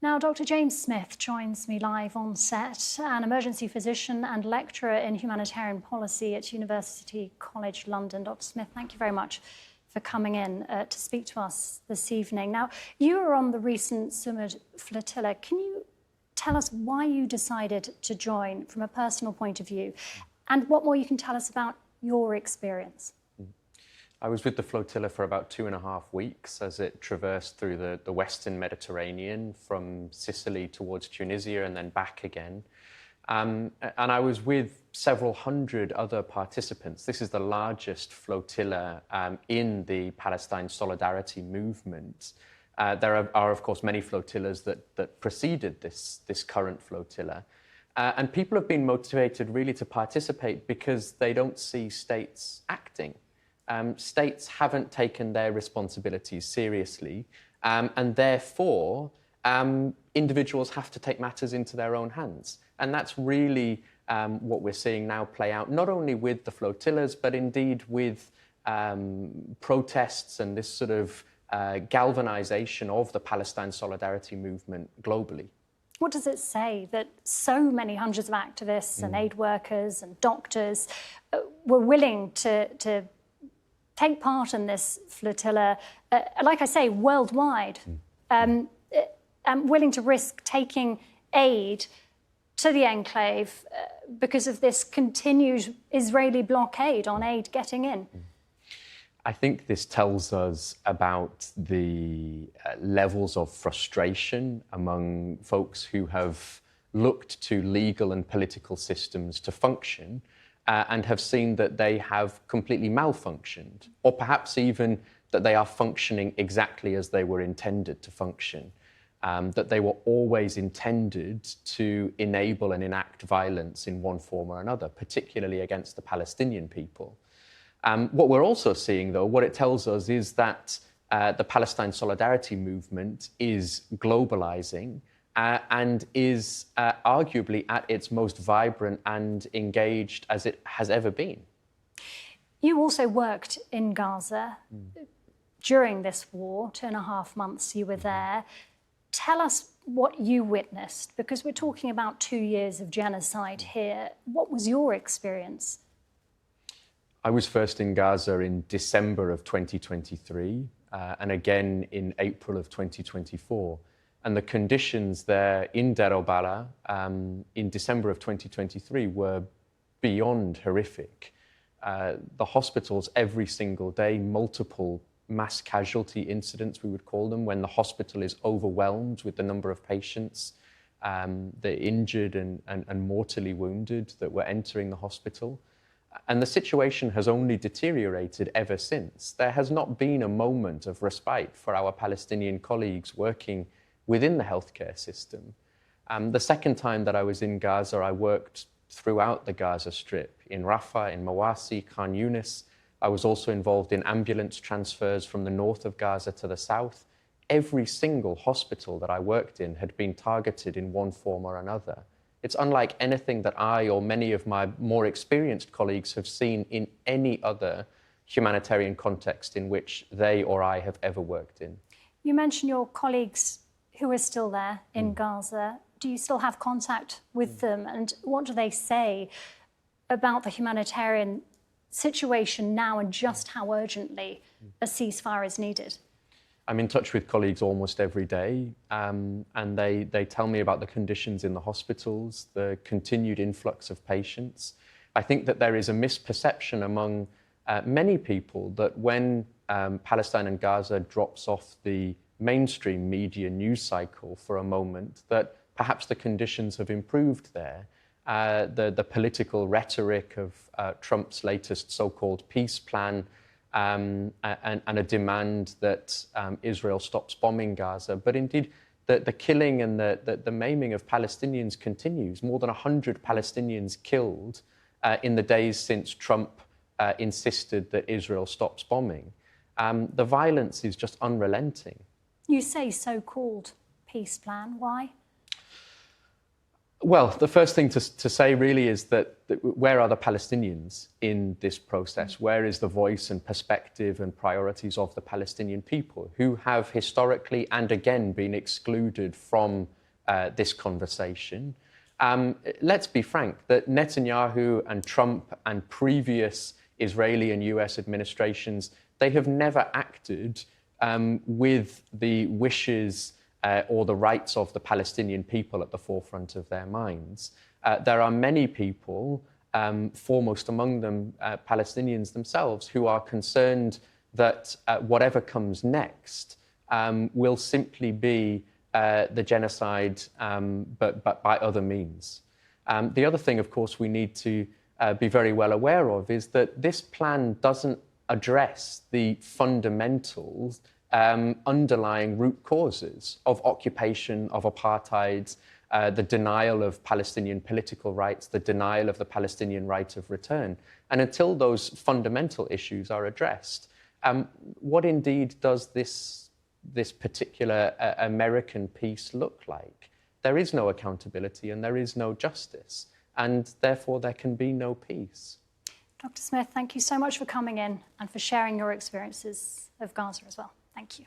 Now, Dr. James Smith joins me live on set, an emergency physician and lecturer in humanitarian policy at University College London. Dr. Smith, thank you very much for coming in to speak to us this evening. Now, you were on the recent Sumud Flotilla. Can you tell us why you decided to join from a personal point of view, and what more you can tell us about your experience? I was with the flotilla for about 2.5 weeks as it traversed through the Western Mediterranean from Sicily towards Tunisia and then back again. And I was with several hundred other participants. This is the largest flotilla in the Palestine Solidarity movement. There are, of course, many flotillas that preceded this current flotilla. And people have been motivated really to participate because they don't see states acting. States haven't taken their responsibilities seriously, and therefore individuals have to take matters into their own hands. And that's really what we're seeing now play out, not only with the flotillas, but indeed with protests and this sort of galvanization of the Palestine Solidarity movement globally. What does it say that so many hundreds of activists and aid workers and doctors were willing to take part in this flotilla, like I say, worldwide, willing to risk taking aid to the enclave because of this continued Israeli blockade on aid getting in? I think this tells us about the levels of frustration among folks who have looked to legal and political systems to function and have seen that they have completely malfunctioned, or perhaps even that they are functioning exactly as they were intended to function, that they were always intended to enable and enact violence in one form or another, particularly against the Palestinian people. What we're also seeing, though, what it tells us is that the Palestine Solidarity movement is globalizing and is arguably at its most vibrant and engaged as it has ever been. You also worked in Gaza during this war, 2.5 months you were there. Tell us what you witnessed, because we're talking about 2 years of genocide here. What was your experience? I was first in Gaza in December of 2023 and again in April of 2024. And the conditions there in Deir al-Balah in December of 2023 were beyond horrific. The hospitals every single day, multiple mass casualty incidents, we would call them, when the hospital is overwhelmed with the number of patients, the injured and mortally wounded that were entering the hospital. And the situation has only deteriorated ever since. There has not been a moment of respite for our Palestinian colleagues working within the healthcare system. The second time that I was in Gaza, I worked throughout the Gaza Strip, in Rafah, in Mawasi, Khan Yunis. I was also involved in ambulance transfers from the north of Gaza to the south. Every single hospital that I worked in had been targeted in one form or another. It's unlike anything that I or many of my more experienced colleagues have seen in any other humanitarian context in which they or I have ever worked in. You mentioned your colleagues who are still there in Gaza. Do you still have contact with them? And what do they say about the humanitarian situation now and just how urgently a ceasefire is needed? I'm in touch with colleagues almost every day, and they tell me about the conditions in the hospitals, the continued influx of patients. I think that there is a misperception among many people that when Palestine and Gaza drops off the mainstream media news cycle for a moment, that perhaps the conditions have improved there. The political rhetoric of Trump's latest so-called peace plan and a demand that Israel stops bombing Gaza. But indeed, the killing and the maiming of Palestinians continues. More than 100 Palestinians killed in the days since Trump insisted that Israel stops bombing. The violence is just unrelenting. You say so-called peace plan. Why? Well, the first thing to say really is that where are the Palestinians in this process? Where is the voice and perspective and priorities of the Palestinian people who have historically and again been excluded from this conversation? Let's be frank, that Netanyahu and Trump and previous Israeli and US administrations, they have never acted with the wishes or the rights of the Palestinian people at the forefront of their minds. There are many people, foremost among them Palestinians themselves, who are concerned that whatever comes next will simply be the genocide, but by other means. The other thing, of course, we need to be very well aware of is that this plan doesn't address the fundamentals underlying root causes of occupation, of apartheid, the denial of Palestinian political rights, the denial of the Palestinian right of return. And until those fundamental issues are addressed, what indeed does this particular American peace look like? There is no accountability and there is no justice, and therefore there can be no peace. Dr. Smith, thank you so much for coming in and for sharing your experiences of Gaza as well. Thank you.